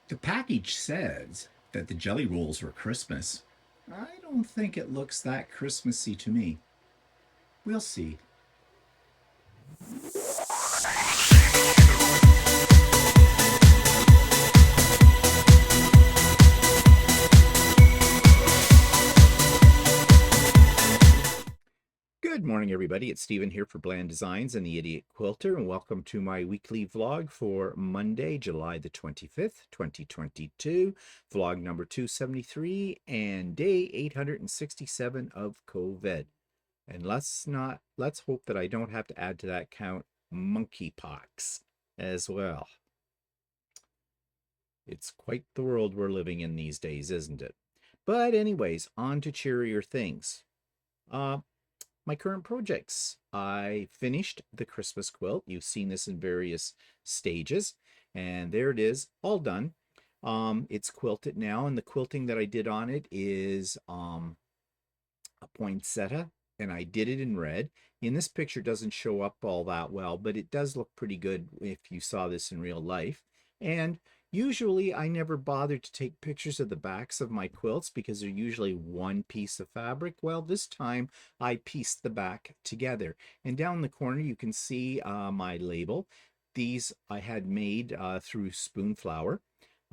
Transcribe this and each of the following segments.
The package says that the jelly rolls were Christmas. I don't think it looks that Christmassy to me. We'll see. Good morning, everybody. It's Stephen here for Bland Designs and the Idiot Quilter, and welcome to my weekly vlog for Monday, July the 25th, 2022, vlog number 273 and day 867 of COVID. And let's hope that I don't have to add to that count monkeypox as well. It's quite the world we're living in these days, isn't it? But anyways, on to cheerier things. My current projects. I finished the Christmas quilt. You've seen this in various stages, and there it is, all done. It's quilted now, and the quilting that I did on it is a poinsettia, and I did it in red. In this picture, it doesn't show up all that well, but it does look pretty good if you saw this in real life. And usually I never bother to take pictures of the backs of my quilts because they're usually one piece of fabric. Well, this time I pieced the back together. And down in the corner, you can see my label. These I had made through spoon flower.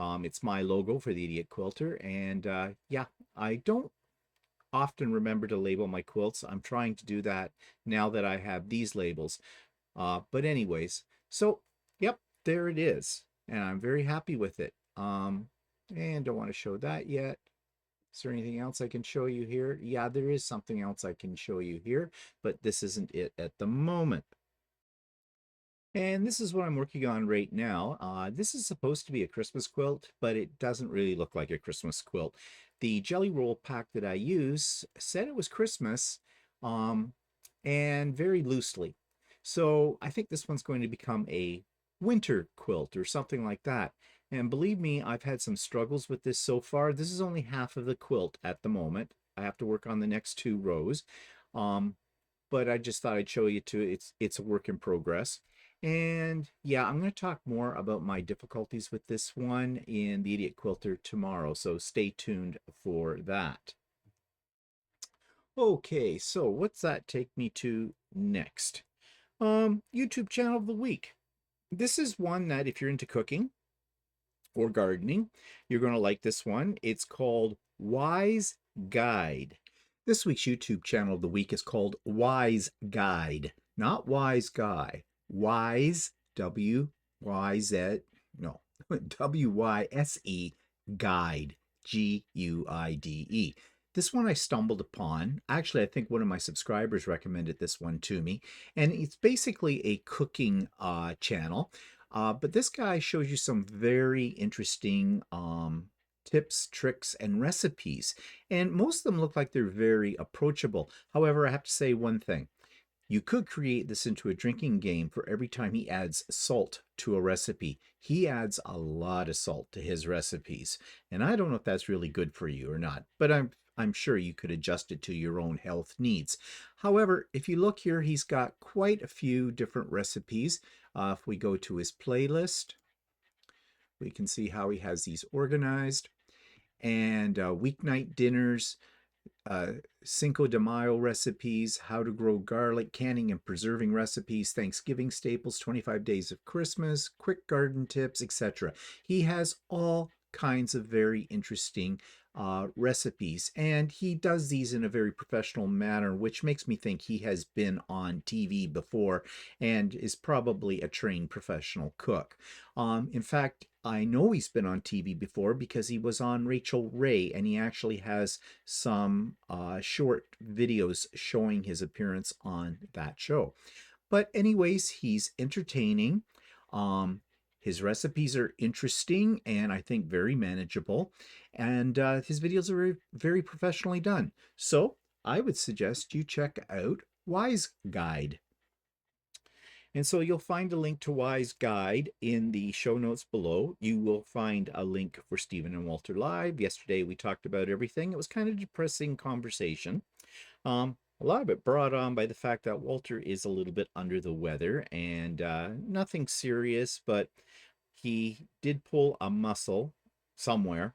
It's my logo for the Idiot Quilter. And yeah, I don't often remember to label my quilts. I'm trying to do that now that I have these labels. But anyways, so yep, there it is. And I'm very happy with it. And don't want to show that yet. Is there anything else I can show you here? Yeah, there is something else I can show you here, but this isn't it at the moment. And this is what I'm working on right now. This is supposed to be a Christmas quilt, but it doesn't really look like a Christmas quilt. The jelly roll pack that I use said it was Christmas, and very loosely. So I think this one's going to become a winter quilt or something like that. And believe me, I've had some struggles with this so far. This is only half of the quilt at the moment. I have to work on the next two rows. But I just thought I'd show you too. It's a work in progress. And yeah, I'm going to talk more about my difficulties with this one in the Idiot Quilter tomorrow. So stay tuned for that. Okay, so what's that take me to next? YouTube channel of the week. This is one that if you're into cooking or gardening, you're going to like this one. It's called Wyse Guide. This week's YouTube channel of the week is called Wyse Guide, not Wise Guy. Wyse, W-Y-Z, no, W-Y-S-E, Guide, G-U-I-D-E. This one I stumbled upon. Actually, I think one of my subscribers recommended this one to me. And it's basically a cooking channel. But this guy shows you some very interesting tips, tricks, and recipes. And most of them look like they're very approachable. However, I have to say one thing. You could create this into a drinking game for every time he adds salt to a recipe. He adds a lot of salt to his recipes. And I don't know if that's really good for you or not, but I'm sure you could adjust it to your own health needs. However, if you look here, he's got quite a few different recipes. If we go to his playlist, we can see how he has these organized. And weeknight dinners, Cinco de Mayo recipes, how to grow garlic, canning and preserving recipes, Thanksgiving staples, 25 days of Christmas, quick garden tips, etc. He has all kinds of very interesting recipes, and he does these in a very professional manner, which makes me think he has been on TV before and is probably a trained professional cook. In fact, I know he's been on TV before because he was on Rachel Ray, and he actually has some short videos showing his appearance on that show. But anyways, he's entertaining. His recipes are interesting and I think very manageable. And his videos are very, very professionally done. So I would suggest you check out Wyse Guide. And so you'll find a link to Wyse Guide in the show notes below. You will find a link for Stephen and Walter Live. Yesterday we talked about everything. It was kind of a depressing conversation. A lot of it brought on by the fact that Walter is a little bit under the weather and nothing serious, but he did pull a muscle somewhere.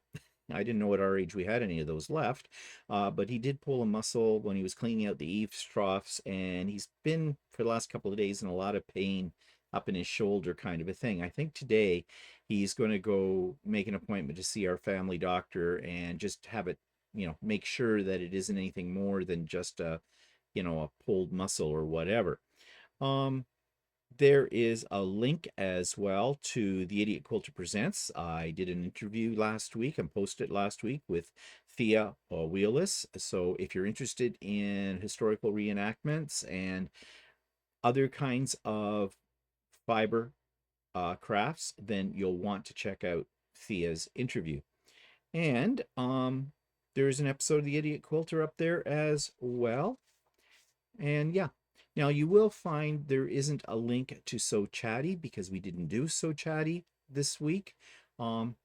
I didn't know at our age we had any of those left, but he did pull a muscle when he was cleaning out the eaves troughs, and he's been for the last couple of days in a lot of pain up in his shoulder, kind of a thing. I think today he's going to go make an appointment to see our family doctor and just have it, make sure that it isn't anything more than just a pulled muscle or whatever. Um, there is a link as well to the Idiot Quilter Presents. I did an interview last week and posted last week with Theia Wheeless. So if you're interested in historical reenactments and other kinds of fiber crafts, then you'll want to check out Theia's interview. And there's an episode of the Idiot Quilter up there as well. And yeah, now you will find there isn't a link to So Chatty because we didn't do So Chatty this week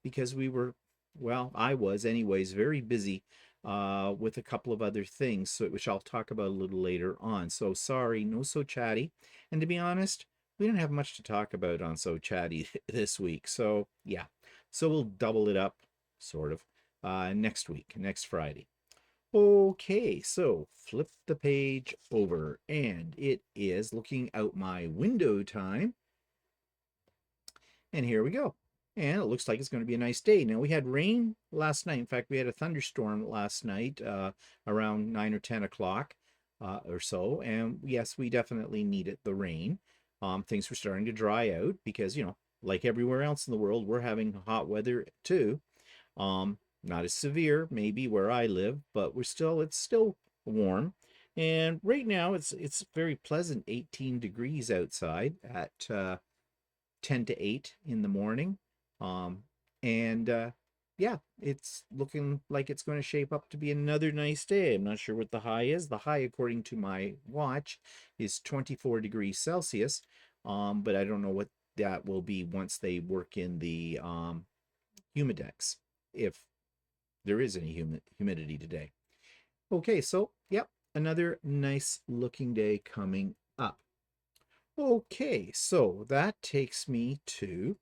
because we were, well, I was anyways, very busy with a couple of other things, so which I'll talk about a little later on. So sorry, no So Chatty. And to be honest, we didn't have much to talk about on So Chatty this week. So yeah, so we'll double it up, sort of, next week, next Friday. Okay, so flip the page over, and it is looking out my window time. And here we go. And it looks like it's going to be a nice day. Now, we had rain last night. In fact, we had a thunderstorm last night around 9 or 10 o'clock or so. And yes, we definitely needed the rain. Things were starting to dry out because, like everywhere else in the world, we're having hot weather too. Not as severe, maybe where I live, but it's still warm. And right now it's very pleasant, 18 degrees outside at 10 to 8 in the morning. And yeah, it's looking like it's going to shape up to be another nice day. I'm not sure what the high is. The high, according to my watch, is 24 degrees Celsius. But I don't know what that will be once they work in the humidex, if there is any humidity today. Okay, so yep, another nice looking day coming up. Okay, so that takes me to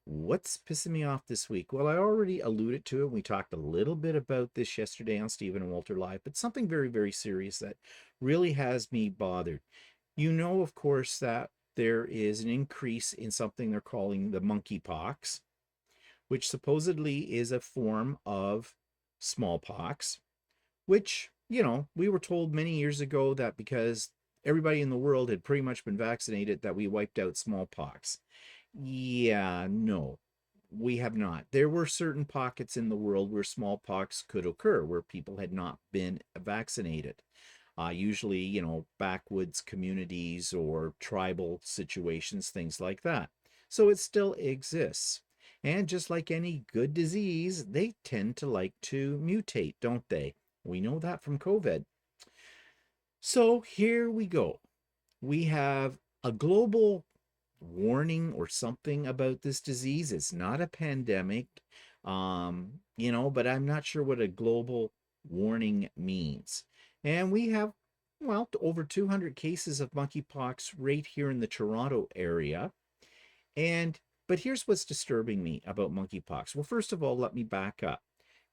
what's pissing me off this week. Well, I already alluded to it. We talked a little bit about this yesterday on Stephen and Walter Live, but something very, very serious that really has me bothered. You know, of course, that there is an increase in something they're calling the monkeypox, which supposedly is a form of smallpox, which, we were told many years ago that because everybody in the world had pretty much been vaccinated that we wiped out smallpox. Yeah, no, we have not. There were certain pockets in the world where smallpox could occur, where people had not been vaccinated. Usually, backwoods communities or tribal situations, things like that. So it still exists. And just like any good disease, they tend to like to mutate, don't they? We know that from COVID. So here we go. We have a global warning or something about this disease. It's not a pandemic, but I'm not sure what a global warning means. And we have, well, over 200 cases of monkeypox right here in the Toronto area. But here's what's disturbing me about monkeypox. Well, first of all, let me back up.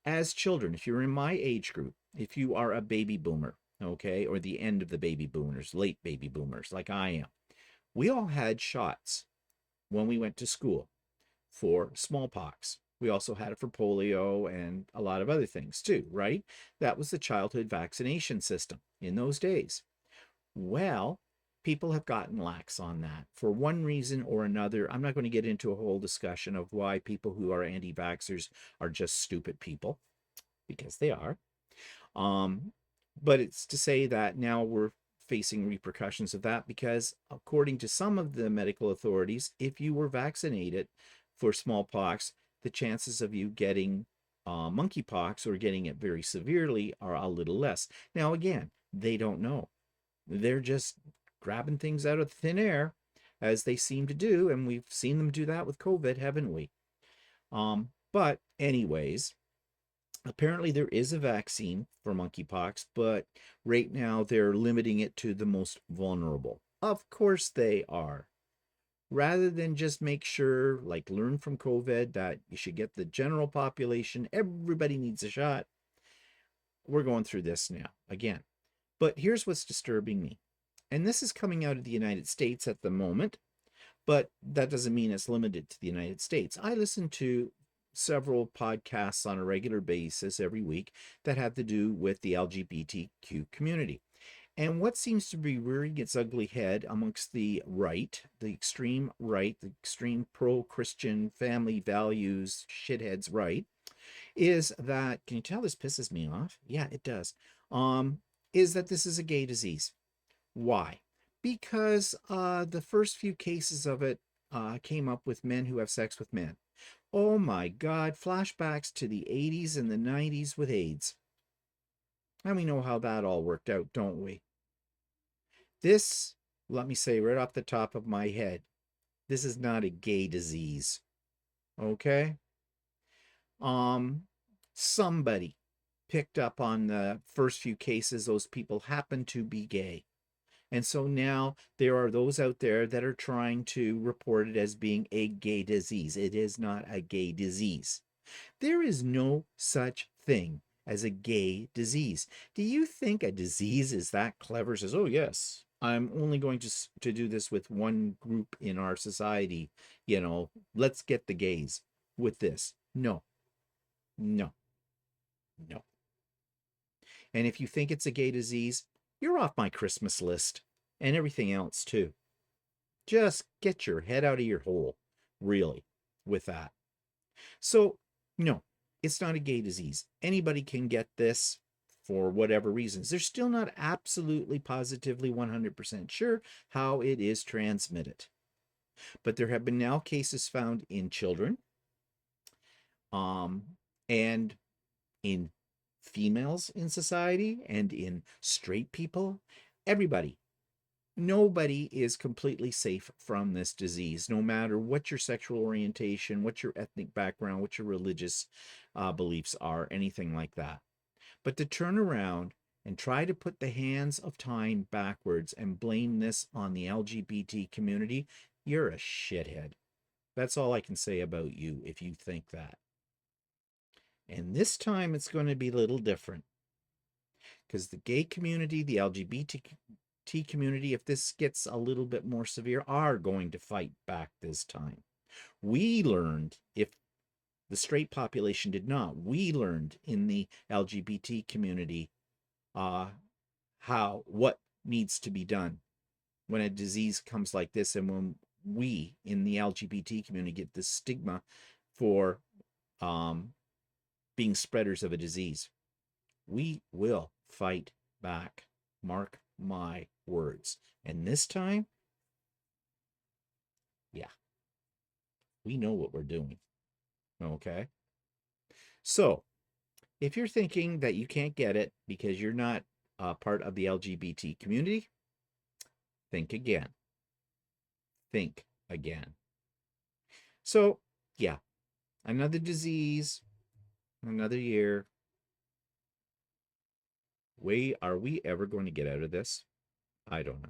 As children, if you're in my age group, if you are a baby boomer, okay, or the end of the baby boomers, late baby boomers, like I am, we all had shots when we went to school for smallpox. We also had it for polio and a lot of other things too, right? That was the childhood vaccination system in those days. Well, people have gotten lax on that for one reason or another. I'm not going to get into a whole discussion of why people who are anti-vaxxers are just stupid people, because they are. But it's to say that now we're facing repercussions of that because, according to some of the medical authorities, if you were vaccinated for smallpox, the chances of you getting monkeypox or getting it very severely are a little less. Now, again, they don't know. They're just grabbing things out of thin air, as they seem to do, and we've seen them do that with COVID, haven't we? But anyways, apparently there is a vaccine for monkeypox, but right now they're limiting it to the most vulnerable. Of course they are. rather than just make sure, like learn from COVID, that you should get the general population, everybody needs a shot. We're going through this now again. But here's what's disturbing me. And this is coming out of the United States at the moment, but that doesn't mean it's limited to the United States. I listen to several podcasts on a regular basis every week that have to do with the LGBTQ community. And what seems to be rearing its ugly head amongst the right, the extreme pro-Christian family values shitheads right, is that, can you tell this pisses me off? Yeah, it does. Is that this is a gay disease. Why? Because the first few cases of it came up with men who have sex with men. Oh my God, flashbacks to the 80s and the 90s with AIDS. And we know how that all worked out, don't we? This, let me say right off the top of my head, this is not a gay disease. Okay? Somebody picked up on the first few cases, those people happen to be gay. And so now there are those out there that are trying to report it as being a gay disease. It is not a gay disease. There is no such thing as a gay disease. Do you think a disease is that clever? Says, oh yes, I'm only going to do this with one group in our society. Let's get the gays with this. No, no, no. And if you think it's a gay disease, you're off my Christmas list and everything else too. Just get your head out of your hole, really, with that. So, no, it's not a gay disease. Anybody can get this for whatever reasons. They're still not absolutely positively 100% sure how it is transmitted. But there have been now cases found in children and in females in society and in straight people, everybody. Nobody is completely safe from this disease, no matter what your sexual orientation, what your ethnic background, what your religious beliefs are, anything like that. But to turn around and try to put the hands of time backwards and blame this on the LGBT community, you're a shithead. That's all I can say about you if you think that. And this time it's going to be a little different, because the gay community, the LGBT community, if this gets a little bit more severe, are going to fight back this time. We learned, if the straight population did not, we learned in the LGBT community what needs to be done when a disease comes like this, and when we in the LGBT community get this stigma for being spreaders of a disease. We will fight back. Mark my words. And this time, yeah, we know what we're doing. Okay? So, if you're thinking that you can't get it because you're not part of the LGBT community, think again. Think again. So, yeah, another disease, another year. Are we ever going to get out of this? I don't know.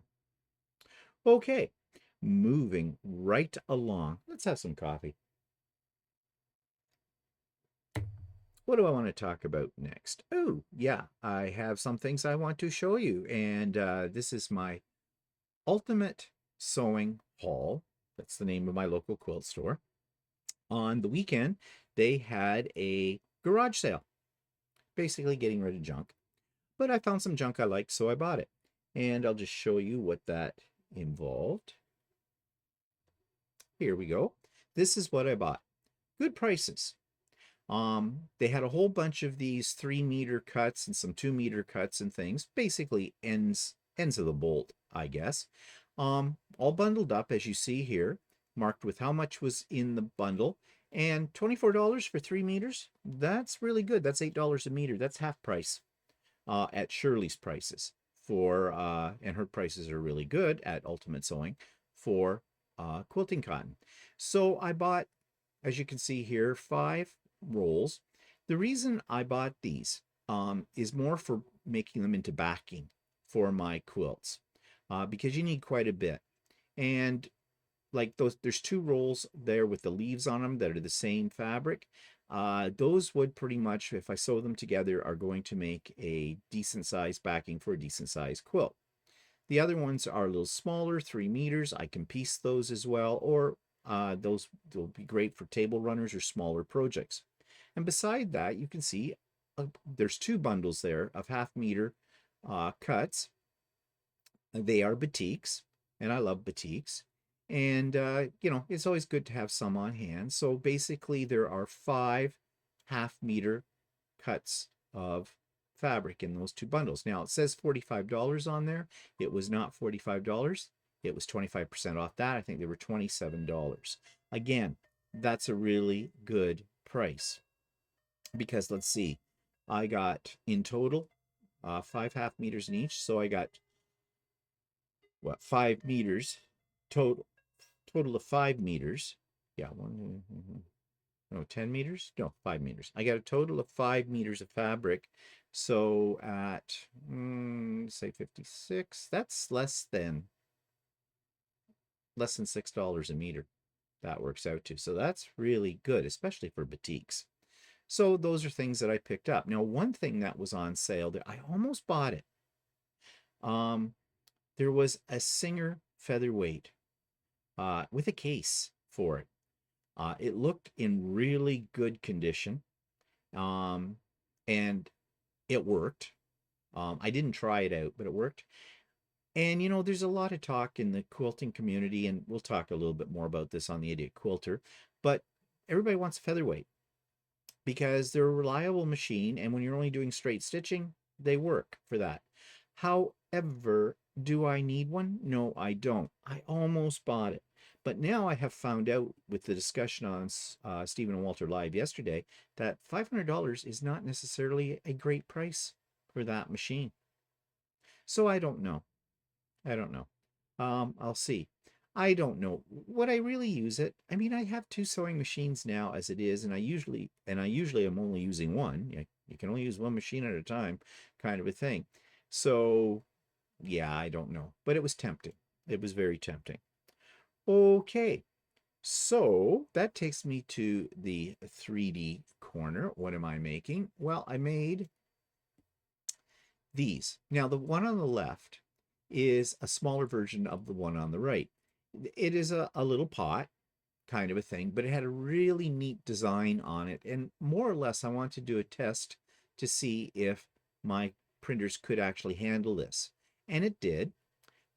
Okay, moving right along. Let's have some coffee. What do I want to talk about next? Oh, yeah, I have some things I want to show you. And this is my Ultimate Sewing Haul. That's the name of my local quilt store. On the weekend, they had a garage sale, basically getting rid of junk. But I found some junk I liked, so I bought it. And I'll just show you what that involved. Here we go. This is what I bought. Good prices. They had a whole bunch of these 3-meter cuts and some 2-meter cuts and things, basically ends of the bolt, I guess. All bundled up, as you see here, marked with how much was in the bundle, and $24 for 3 meters. That's really good. That's $8 a meter. That's half price at Shirley's prices for, and her prices are really good at Ultimate Sewing for quilting cotton. So I bought, as you can see here, 5 rolls. The reason I bought these is more for making them into backing for my quilts, because you need quite a bit. And like those, there's two rolls there with the leaves on them that are the same fabric. Those would pretty much, if I sew them together, are going to make a decent sized backing for a decent sized quilt. The other ones are a little smaller, 3 meters. I can piece those as well, or those will be great for table runners or smaller projects. And beside that, you can see there's two bundles there of 1/2 meter cuts. They are batiks, and I love batiks. And, it's always good to have some on hand. So basically, there are 5 1/2 meter cuts of fabric in those two bundles. Now, it says $45 on there. It was not $45. It was 25% off that. I think they were $27. Again, that's a really good price because let's see, I got in total 5 1/2 meters in each. So I got what, 5 meters total of 5 meters. Yeah, one, no, 10 meters? No, 5 meters. I got a total of 5 meters of fabric. So at, say 56, that's less than $6 a meter. That works out to. So that's really good, especially for batiks. So those are things that I picked up. Now, one thing that was on sale that I almost bought it. There was a Singer featherweight with a case for it. It looked in really good condition, and it worked. I didn't try it out, but it worked. And there's a lot of talk in the quilting community, and we'll talk a little bit more about this on the Idiot Quilter, but everybody wants a featherweight because they're a reliable machine, and when you're only doing straight stitching, they work for that. However, do I need one? No, I don't. I almost bought it. But now I have found out with the discussion on Stephen and Walter Live yesterday that $500 is not necessarily a great price for that machine. So I don't know. I don't know. I'll see. I don't know. Would I really use it? I mean, I have two sewing machines now as it is, and I usually am only using one. You can only use one machine at a time, kind of a thing. So yeah, I don't know. But it was tempting. It was very tempting. Okay. So that takes me to the 3D corner. What am I making? Well, I made these. Now, the one on the left is a smaller version of the one on the right. It is a little pot kind of a thing, but it had a really neat design on it. And more or less, I want to do a test to see if my printers could actually handle this. And it did.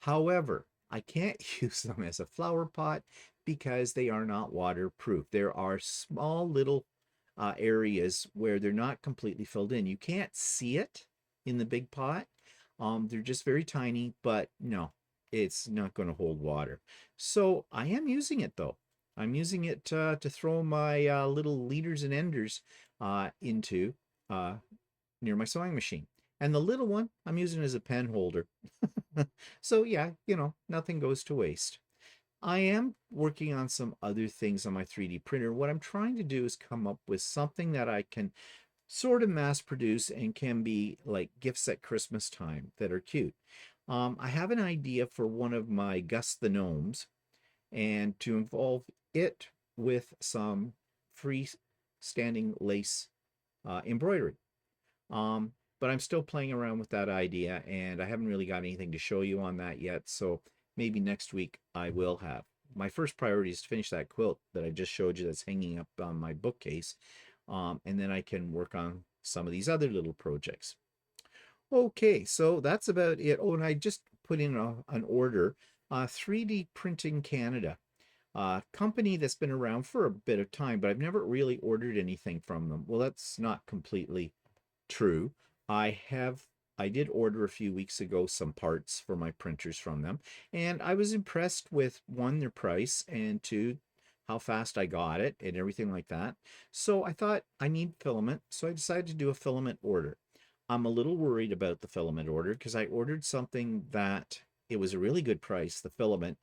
However, I can't use them as a flower pot because they are not waterproof. There are small little areas where they're not completely filled in. You can't see it in the big pot. They're just very tiny, but no, it's not going to hold water. So I am using it though. I'm using it to throw my little leaders and enders into near my sewing machine. And the little one, I'm using as a pen holder. So yeah, nothing goes to waste. I am working on some other things on my 3D printer. What I'm trying to do is come up with something that I can sort of mass produce and can be like gifts at Christmas time that are cute. I have an idea for one of my Gus the Gnomes and to involve it with some freestanding lace embroidery. But I'm still playing around with that idea and I haven't really got anything to show you on that yet. So maybe next week I will have. My first priority is to finish that quilt that I just showed you that's hanging up on my bookcase. And then I can work on some of these other little projects. Okay, so that's about it. Oh, and I just put in an order. 3D Printing Canada, company that's been around for a bit of time, but I've never really ordered anything from them. Well, that's not completely true. I did order a few weeks ago some parts for my printers from them, and I was impressed with one, their price, and two, how fast I got it and everything like that. So I thought I need filament, so I decided to do a filament order. I'm a little worried about the filament order because I ordered something that it was a really good price, the filament.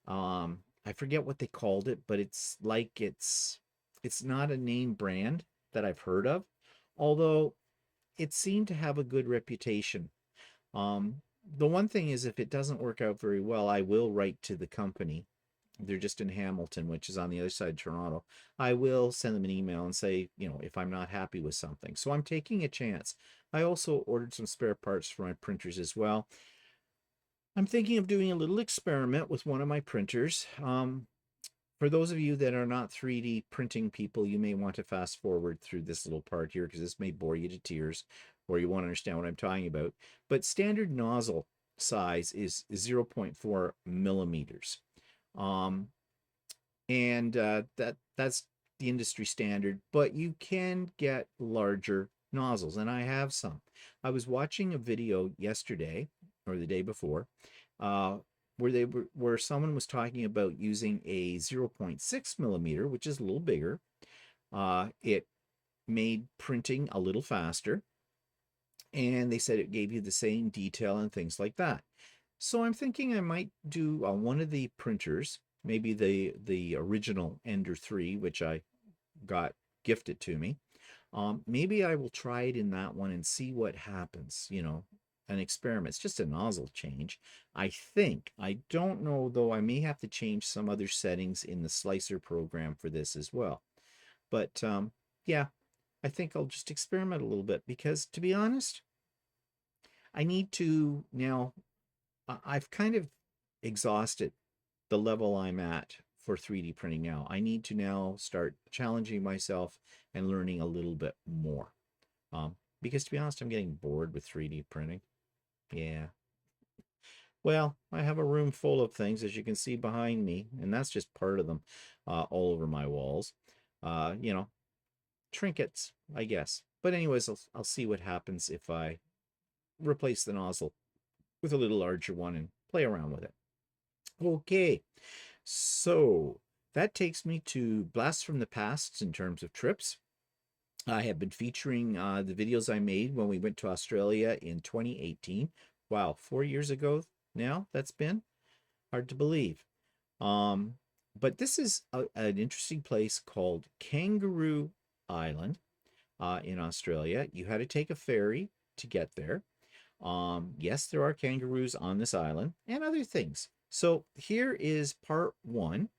I forget what they called it, but it's like it's not a name brand that I've heard of, although it seemed to have a good reputation. The one thing is if it doesn't work out very well, I will write to the company they're just in Hamilton, which is on the other side of Toronto, I will send them an email and say, if I'm not happy with something. So I'm taking a chance. I also ordered some spare parts for my printers as well. I'm thinking of doing a little experiment with one of my printers. For those of you that are not 3D printing people, you may want to fast forward through this little part here because this may bore you to tears, or you won't understand what I'm talking about. But standard nozzle size is 0.4 millimeters. That's the industry standard, but you can get larger nozzles, and I have some. I was watching a video yesterday or the day before where someone was talking about using a 0.6 millimeter, which is a little bigger. It made printing a little faster, and they said it gave you the same detail and things like that. So I'm thinking I might do one of the printers, maybe the original Ender 3, which I got gifted to me. Maybe I will try it in that one and see what happens, an experiment. It's just a nozzle change. I think, I don't know though, I may have to change some other settings in the slicer program for this as well. But yeah, I think I'll just experiment a little bit because, to be honest, I need to now, I've kind of exhausted the level I'm at for 3D printing now. I need to now start challenging myself and learning a little bit more. Because to be honest, I'm getting bored with 3D printing. Yeah. Well, I have a room full of things, as you can see behind me, and that's just part of them, all over my walls. Trinkets, I guess. But anyways, I'll see what happens if I replace the nozzle with a little larger one and play around with it. Okay, so that takes me to Blasts from the Past in terms of trips. I have been featuring the videos I made when we went to Australia in 2018. Wow, 4 years ago now that's been. Hard to believe. But this is an interesting place called Kangaroo Island in Australia. You had to take a ferry to get there. Yes, there are kangaroos on this island and other things. So here is part 1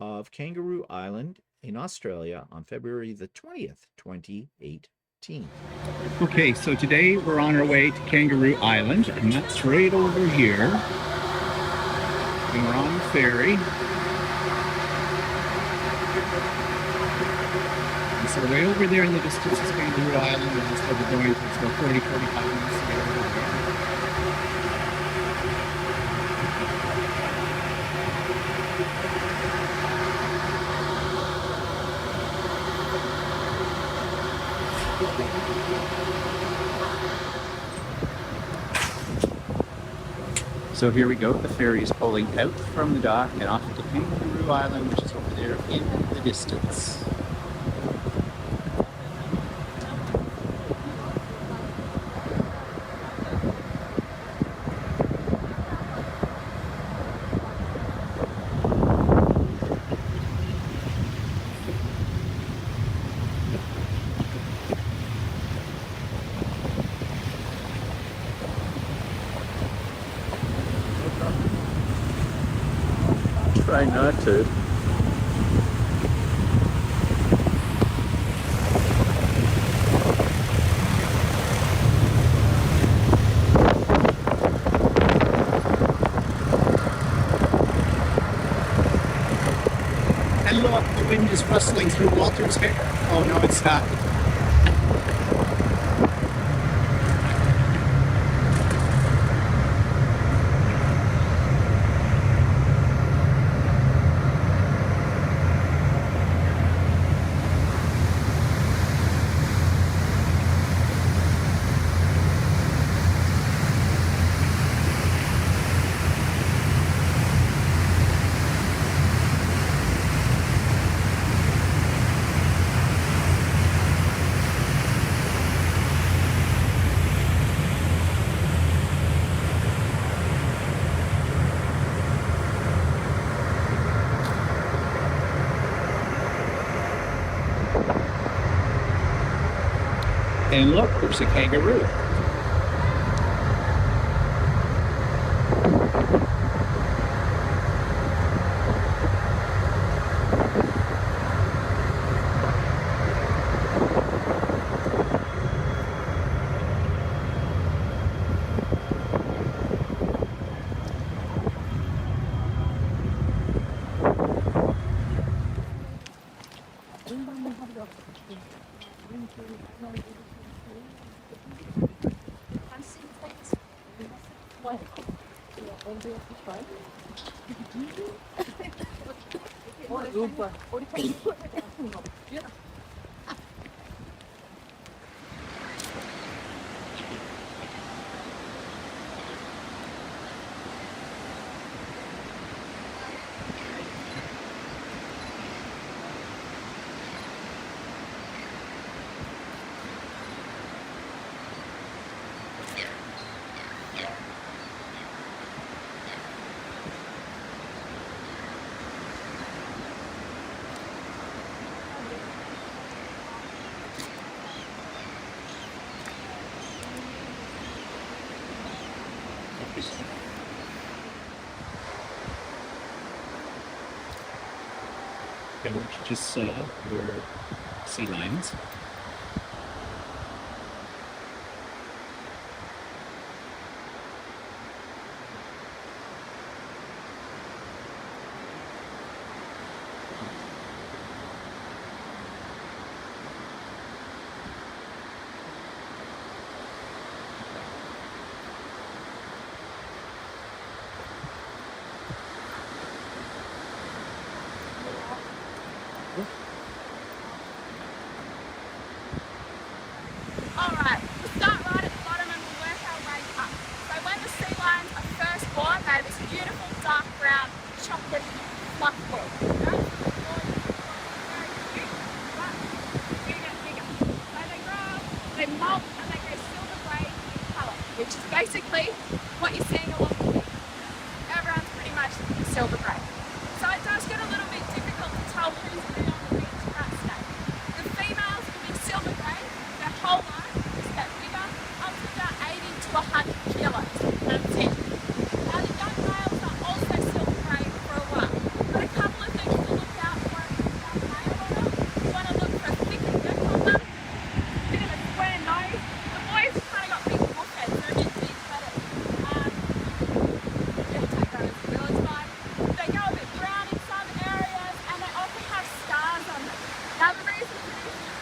of Kangaroo Island in Australia on February the 20th, 2018. Okay, so today we're on our way to Kangaroo Island, and that's right over here. And we're on the ferry. And so way over there in the distance is Kangaroo Island, and that's where we're going. It's about 40, 45 minutes to get over there. So here we go, the ferry is pulling out from the dock and off to Kangaroo Island, which is over there in the distance. Try not to. And look, the wind is rustling through Walter's hair. Oh no, it's not. And look, there's a kangaroo. Okay, what you just saw were sea lions. Alright, we'll start right at the bottom and we'll work our way up. So when the sea lions are first born, they're this beautiful dark brown chocolate fluff ball. Very cute, but bigger, bigger. So they grow up, they molt, and they go silver grey in colour, which is basically what you're seeing along the beach. Everyone's pretty much silver grey. So it does get a little bit difficult to tell who's been on the beach at that stage. The females will be silver grey their whole life, just get bigger, up to about 80 to 100 kilos. That's it. Now the young males are also silver grey for a while. Got a couple of things to look out for if you're a young male on them. You want to look for a thicker neck on them, a bit of a square nose. The boys have kind of got big wolf heads, they're a bit deep headed. Take that as a village vibe. They go a bit brown in some areas and they often have scars on them. Now the reason for this is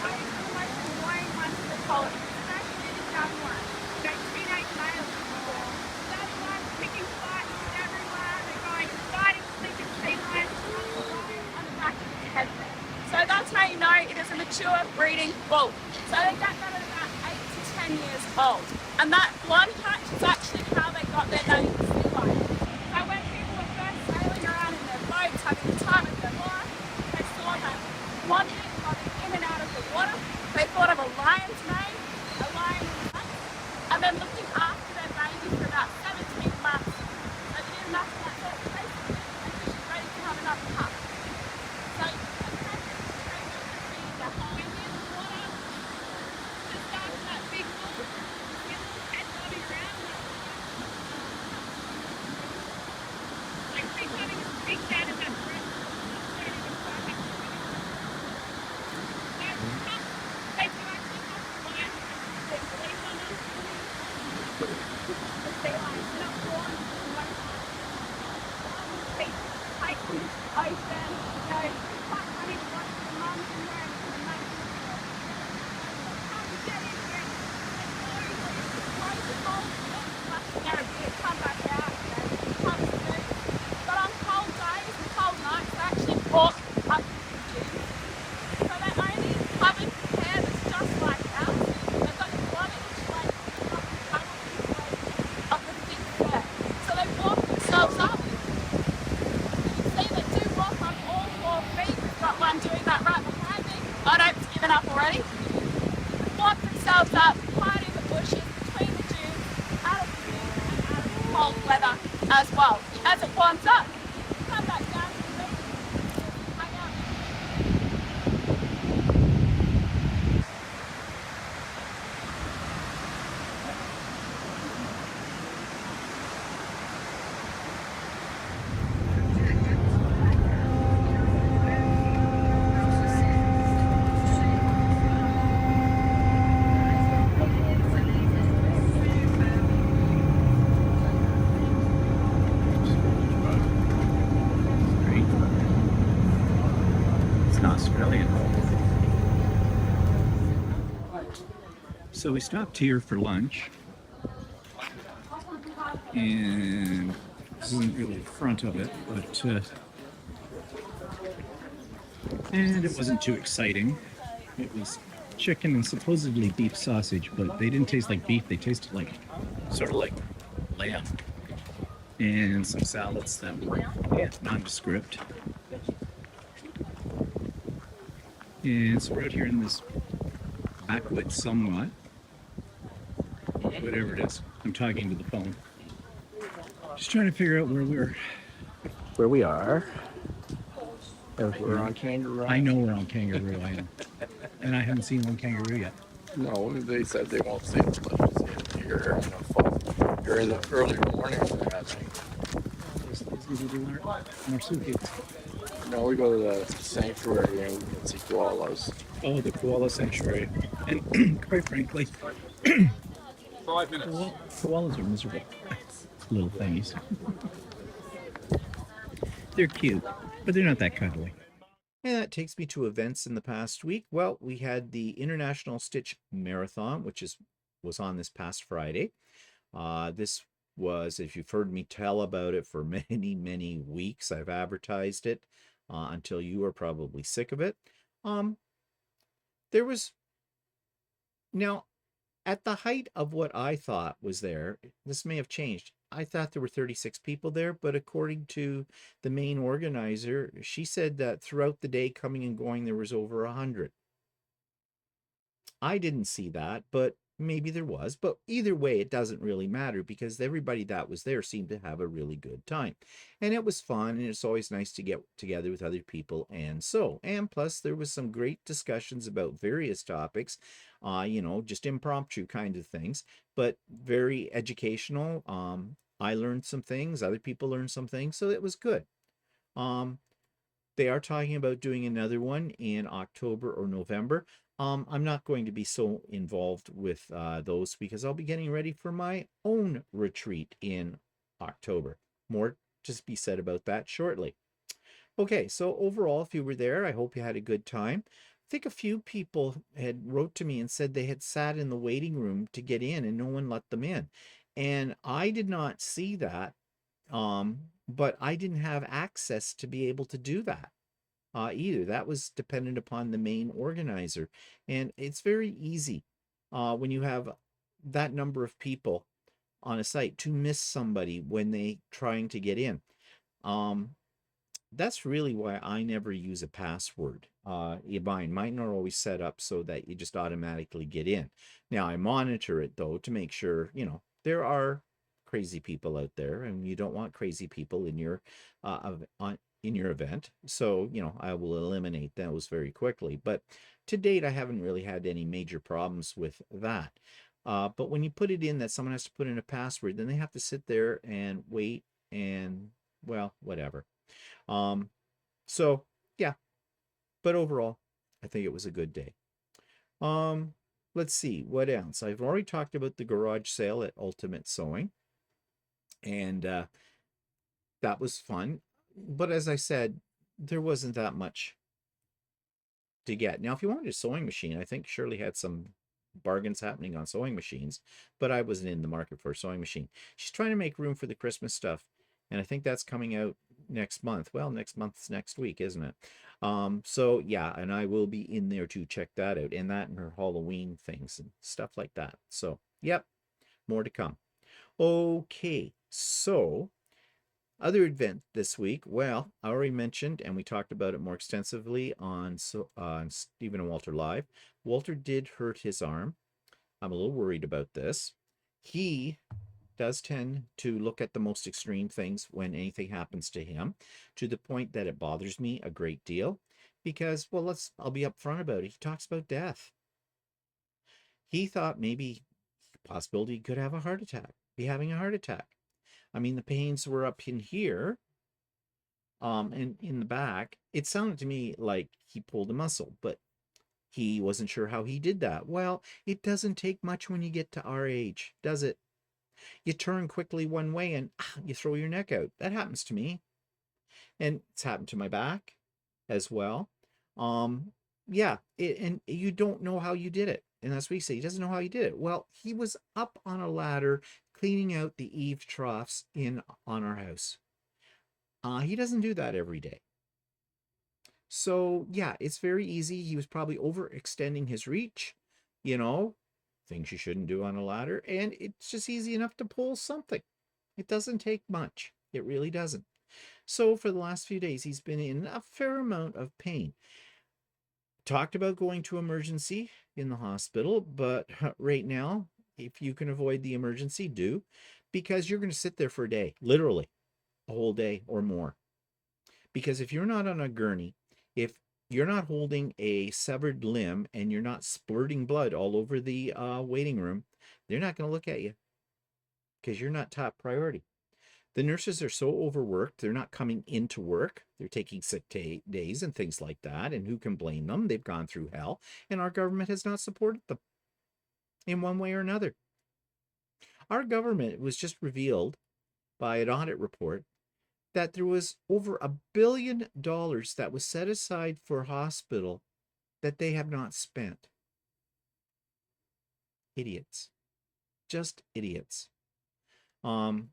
those are the most annoying ones to call it, especially the young ones. They're teenage males before. Those ones picking fights everywhere, they're going fighting, sleeping sea lions on the back of the head there. So that's how you know it is a mature breeding bull. So they get that at about 8 to 10 years old. And that blonde patch is actually how they got their name, sea lion. So when people were first sailing around in their boats, having the time of their life, they saw that blonde bit bobbing in and out of the water. They thought of a lion's mane, a lion in the back, and then looking after their baby for about 17 months. So they did enough of that sort of basically, and she's ready to have another pup. So you can imagine the whole in the water, just after that big bull, with little head bobbing around. Like big having a big fan of that breath. They do actually have lions. They sleep on them. The sea lions are not born in one time. They take ocean, go quite funny to watch the mums and learn from the mums. How to get in here, they close the hole, flush their beard, come back out, pumps the food. But on cold days and cold nights, they actually walk up to the gym. So they only covered hair that's just like ours. They've got 1 inch length of the tunnel of the thick hair. So they walk themselves up. You can see they do walk on all 4 feet. We've got one doing that right behind me. I don't have given up already. Walk themselves up, hide in the bushes, between the dunes, out of the wind and out of the cold weather as well. As it warms up, come back down to the beach, hang out. in Australia. So we stopped here for lunch, and this isn't really the front of it, but and it wasn't too exciting. It was chicken and supposedly beef sausage, but they didn't taste like beef. They tasted like sort of like lamb, and some salads that were nondescript. And so we're out here in this backwoods somewhat, whatever it is. I'm talking to the phone. Just trying to figure out where we are. We're on Kangaroo. I know we're on Kangaroo, I am. And I haven't seen one kangaroo yet. No, they said they won't see it unless you see it here during the early morning. I think. More suitcases. No, we go to the sanctuary and we can see koalas. Oh, the koala sanctuary. And quite frankly, 5 minutes. koalas are miserable. Little thingies. They're cute, but they're not that cuddly. And that takes me to events in the past week. Well, we had the International Stitch Marathon, which was on this past Friday. This was, if you've heard me tell about it for many, many weeks, I've advertised it until you are probably sick of it. There was, now, at the height of what I thought was there, this may have changed. I thought there were 36 people there, but according to the main organizer, she said that throughout the day coming and going, there was over 100. I didn't see that, but maybe there was. But either way, it doesn't really matter because everybody that was there seemed to have a really good time. And it was fun, and it's always nice to get together with other people. And plus there was some great discussions about various topics, just impromptu kind of things, but very educational. I learned some things, other people learned some things, so it was good. They are talking about doing another one in October or November. I'm not going to be so involved with those because I'll be getting ready for my own retreat in October. More to be said about that shortly. Okay, so overall, if you were there, I hope you had a good time. I think a few people had wrote to me and said they had sat in the waiting room to get in and no one let them in. And I did not see that, but I didn't have access to be able to do that either. That was dependent upon the main organizer. And it's very easy when you have that number of people on a site to miss somebody when they trying to get in. That's really why I never use a password. Mine are always set up so that you just automatically get in. Now I monitor it though to make sure, there are crazy people out there, and you don't want crazy people in your event. So, I will eliminate those very quickly. But to date, I haven't really had any major problems with that. But when you put it in that someone has to put in a password, then they have to sit there and wait and, well, whatever. So yeah, but overall, I think it was a good day. Let's see what else. I've already talked about the garage sale at Ultimate Sewing, and that was fun. But as I said, there wasn't that much to get. Now, if you wanted a sewing machine, I think Shirley had some bargains happening on sewing machines, but I wasn't in the market for a sewing machine. She's trying to make room for the Christmas stuff, and I think that's coming out next month. Well, next month's next week, isn't it? So yeah, and I will be in there to check that out, and that and her Halloween things and stuff like that. So yep, more to come. Okay, so other event this week, well, I already mentioned, and we talked about it more extensively on Stephen and Walter Live. Walter did hurt his arm. I'm a little worried about this. He does tend to look at the most extreme things when anything happens to him, to the point that it bothers me a great deal because, well, I'll be upfront about it. He talks about death. He thought maybe possibility he could have a heart attack, be having a heart attack. I mean, the pains were up in here, and in the back. It sounded to me like he pulled a muscle, but he wasn't sure how he did that. Well, it doesn't take much when you get to our age, does it? You turn quickly one way and you throw your neck out. That happens to me. And it's happened to my back as well. Yeah, and you don't know how you did it. And that's what he said. He doesn't know how he did it. Well, he was up on a ladder cleaning out the eave troughs in on our house. He doesn't do that every day. So yeah, it's very easy. He was probably overextending his reach, you know, things you shouldn't do on a ladder. And it's just easy enough to pull something. It doesn't take much. It really doesn't. So for the last few days, he's been in a fair amount of pain. Talked about going to emergency in the hospital, but right now, if you can avoid the emergency, do, because you're going to sit there for a day, literally a whole day or more. Because if you're not on a gurney, if you're not holding a severed limb and you're not splurting blood all over the waiting room, they're not going to look at you because you're not top priority. The nurses are so overworked, they're not coming into work. They're taking sick days and things like that. And who can blame them? They've gone through hell, and our government has not supported them in one way or another. Our government was just revealed by an audit report that there was over $1 billion that was set aside for hospital that they have not spent. Idiots. Just idiots. Um,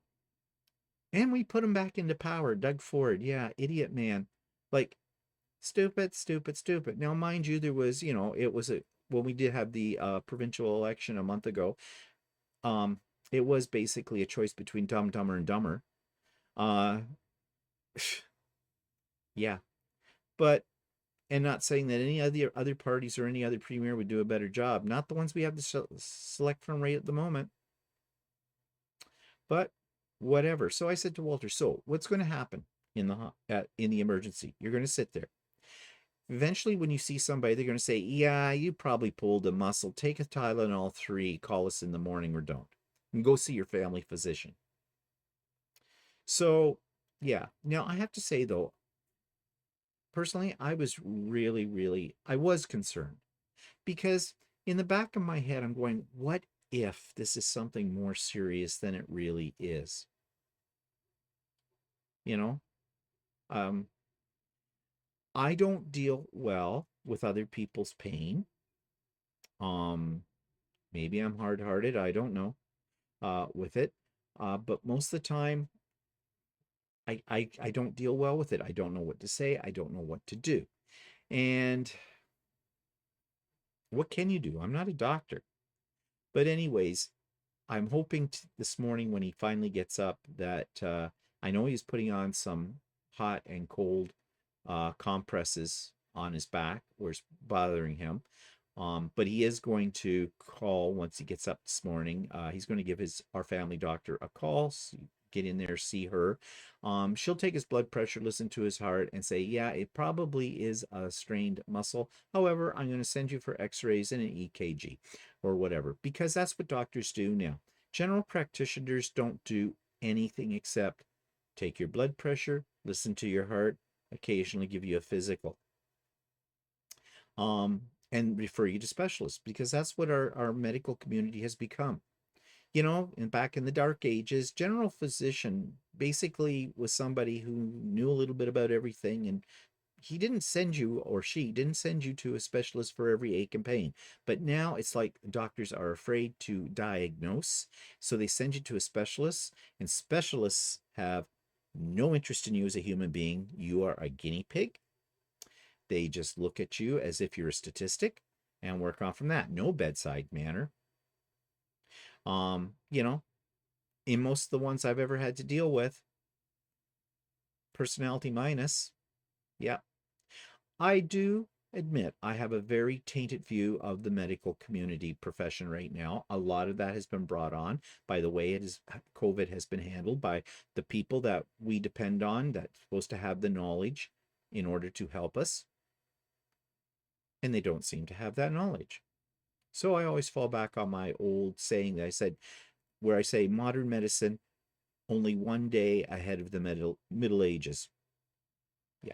and we put him back into power. Doug Ford, yeah, idiot man. Like, stupid, stupid, stupid. Now, mind you, there was, it was when we did have the provincial election a month ago, um, it was basically a choice between Dumb, Dumber, and Dumber. Uh, yeah, but and not saying that any other parties or any other premier would do a better job. Not the ones we have to select from right at the moment. But whatever. So I said to Walter, so what's going to happen in the emergency? You're going to sit there. Eventually, when you see somebody, they're going to say, yeah, you probably pulled a muscle. Take a Tylenol 3, call us in the morning or don't. And go see your family physician. So, yeah. Now, I have to say, though, personally, I was I was concerned. Because in the back of my head, I'm going, what if this is something more serious than it really is? You know, um, I don't deal well with other people's pain. Um, Maybe I'm hard-hearted. I don't know, with it. But most of the time, I don't deal well with it. I don't know what to say. I don't know what to do. And what can you do? I'm not a doctor. But anyways, I'm hoping this morning when he finally gets up that I know he's putting on some hot and cold compresses on his back where it's bothering him. But he is going to call once he gets up this morning. He's going to give our family doctor a call, get in there, see her. She'll take his blood pressure, listen to his heart, and say, yeah, it probably is a strained muscle. However, I'm going to send you for x-rays and an EKG or whatever, because that's what doctors do now. General practitioners don't do anything except take your blood pressure, listen to your heart, occasionally give you a physical. And refer you to specialists, because that's what our medical community has become. And back in the dark ages, general physician basically was somebody who knew a little bit about everything, and he didn't send you, or she didn't send you to a specialist for every ache and pain. But now it's like doctors are afraid to diagnose, so they send you to a specialist, and specialists have no interest in you as a human being. You are a guinea pig. They just look at you as if you're a statistic and work on from that. No bedside manner. In most of the ones I've ever had to deal with, personality minus, yeah. I do admit I have a very tainted view of the medical community profession right now. A lot of that has been brought on by the way COVID has been handled by the people that we depend on, that's supposed to have the knowledge in order to help us. And they don't seem to have that knowledge. So I always fall back on my old saying that I said, where I say modern medicine only one day ahead of the Middle Ages. Yeah.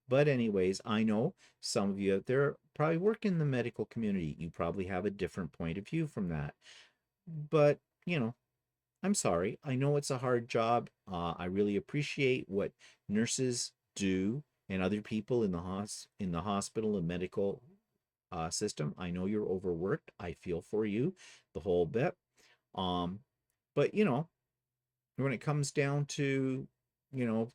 But anyways, I know some of you out there probably work in the medical community. You probably have a different point of view from that. But, I'm sorry. I know it's a hard job. I really appreciate what nurses do and other people in the hospital and medical system. I know you're overworked. I feel for you, the whole bit. Um, but you know, when it comes down to, you know,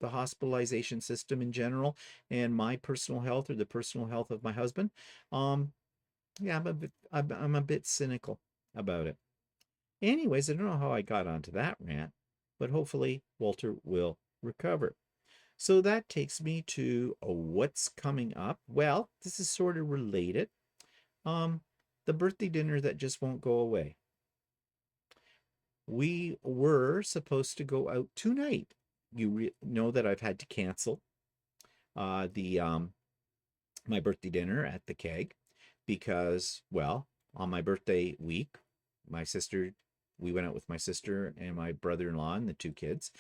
the hospitalization system in general and my personal health or the personal health of my husband, um, yeah, I'm a bit cynical about it. Anyways, I don't know how I got onto that rant, but hopefully Walter will recover. So that takes me to what's coming up. Well, this is sort of related. Um, the birthday dinner that just won't go away. We were supposed to go out tonight. You know that I've had to cancel the my birthday dinner at the keg because, well, on my birthday week, my sister, we went out with my sister and my brother-in-law and the two kids,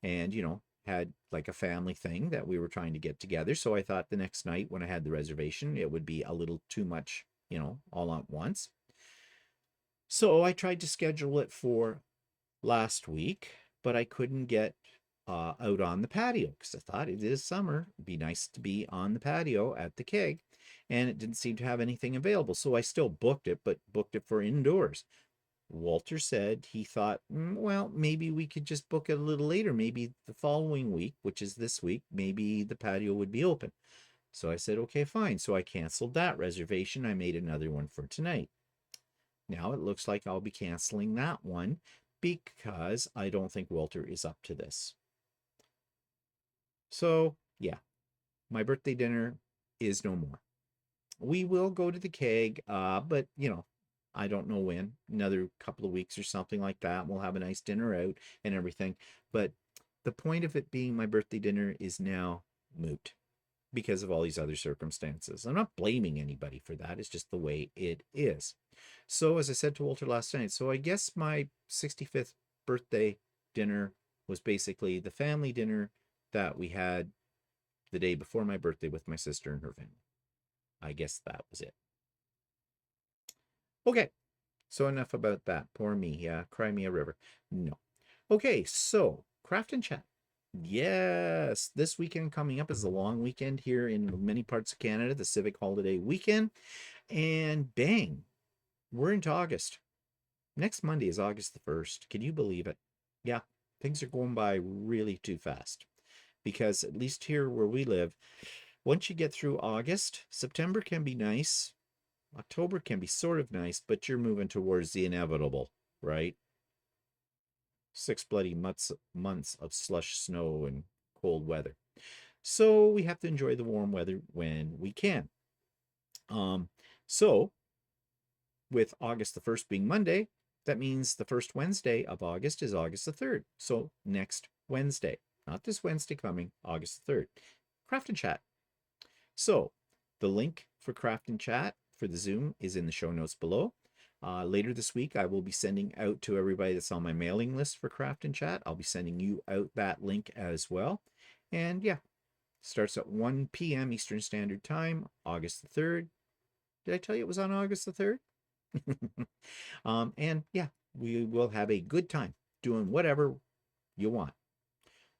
and you know, had like a family thing that we were trying to get together. So I thought the next night when I had the reservation, it would be a little too much, you know, all at once. So I tried to schedule it for last week, but I couldn't get out on the patio because I thought it is summer. It'd be nice to be on the patio at the keg, and it didn't seem to have anything available. So I still booked it, but booked it for indoors. Walter said he thought, well, maybe we could just book it a little later. Maybe the following week, which is this week, maybe the patio would be open. So I said, okay, fine. So I canceled that reservation. I made another one for tonight. Now it looks like I'll be canceling that one because I don't think Walter is up to this. So, yeah, my birthday dinner is no more. We will go to the keg, but, you know, I don't know when, another couple of weeks or something like that. We'll have a nice dinner out and everything. But the point of it being my birthday dinner is now moot because of all these other circumstances. I'm not blaming anybody for that. It's just the way it is. So as I said to Walter last night, so I guess my 65th birthday dinner was basically the family dinner that we had the day before my birthday with my sister and her family. I guess that was it. Okay, so enough about that. Poor me. Yeah, cry me a river. No. Okay, so craft and chat. Yes, this weekend coming up is a long weekend here in many parts of Canada, the civic holiday weekend. And bang, we're into August. Next Monday is August the 1st. Can you believe it? Yeah, things are going by really too fast. Because at least here where we live, once you get through August, September can be nice. October can be sort of nice, but you're moving towards the inevitable, right? 6 bloody months of slush, snow, and cold weather. So we have to enjoy the warm weather when we can. So with August the 1st being Monday, that means the first Wednesday of August is August the 3rd. So next Wednesday, not this Wednesday coming, August the 3rd. Craft and Chat. So the link for Craft and Chat for the Zoom is in the show notes below. Later this week, I will be sending out to everybody that's on my mailing list for Craft and Chat. I'll be sending you out that link as well. And yeah, starts at 1 p.m. Eastern Standard Time, August the 3rd. Did I tell you it was on August the 3rd? And yeah, we will have a good time doing whatever you want.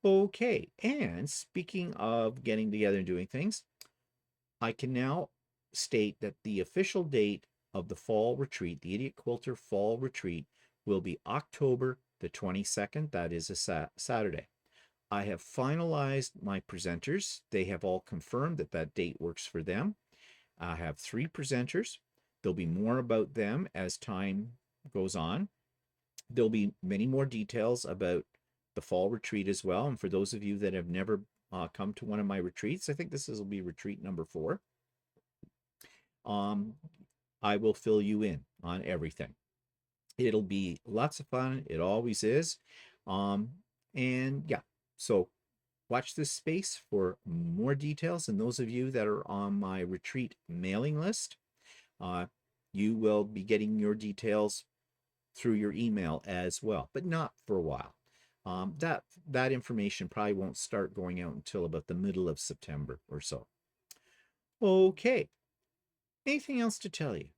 Okay, and speaking of getting together and doing things, I can now state that the official date of the fall retreat, the Idiot Quilter Fall Retreat, will be October the 22nd. That is a Saturday. I have finalized my presenters. They have all confirmed that that date works for them. I have 3 presenters. There'll be more about them as time goes on. There'll be many more details about the fall retreat as well. And for those of you that have never come to one of my retreats, I think this will be retreat number 4. I will fill you in on everything. It'll be lots of fun. It always is. And yeah, so watch this space for more details. And those of you that are on my retreat mailing list, you will be getting your details through your email as well, but not for a while. That information probably won't start going out until about the middle of September or so. Okay. Anything else to tell you?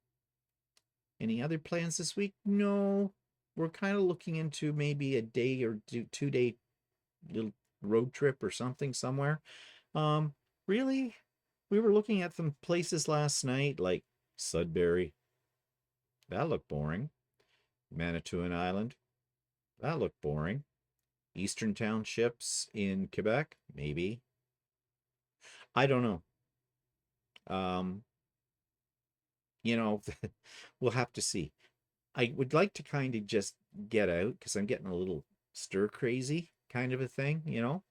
Any other plans this week? No. We're kind of looking into maybe a day or 2 day little road trip or something somewhere. Really, we were looking at some places last night, like Sudbury. That looked boring. Manitoulin Island. That looked boring. Eastern Townships in Quebec, maybe. I don't know. Um, you know, we'll have to see. I would like to kind of just get out because I'm getting a little stir crazy kind of a thing, you know.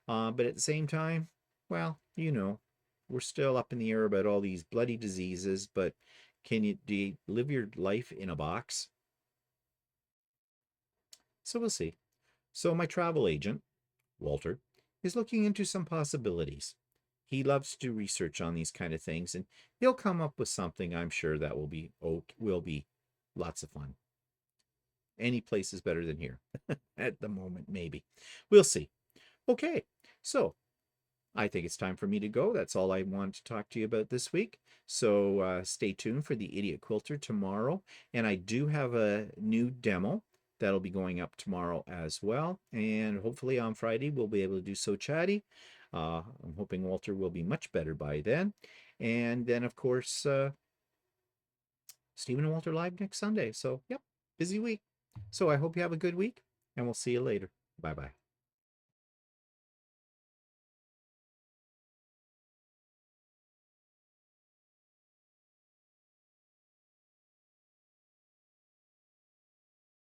But at the same time, well, you know, we're still up in the air about all these bloody diseases, but do you live your life in a box? So we'll see. So my travel agent, Walter, is looking into some possibilities. He loves to do research on these kind of things, and he'll come up with something I'm sure that will be lots of fun. Any place is better than here at the moment, maybe. We'll see. Okay, so I think it's time for me to go. That's all I want to talk to you about this week. So stay tuned for the Idiot Quilter tomorrow. And I do have a new demo that'll be going up tomorrow as well. And hopefully on Friday, we'll be able to do So Chatty. I'm hoping Walter will be much better by then. And then, of course, Stephen and Walter live next Sunday. So, yep, busy week. So I hope you have a good week, and we'll see you later. Bye-bye.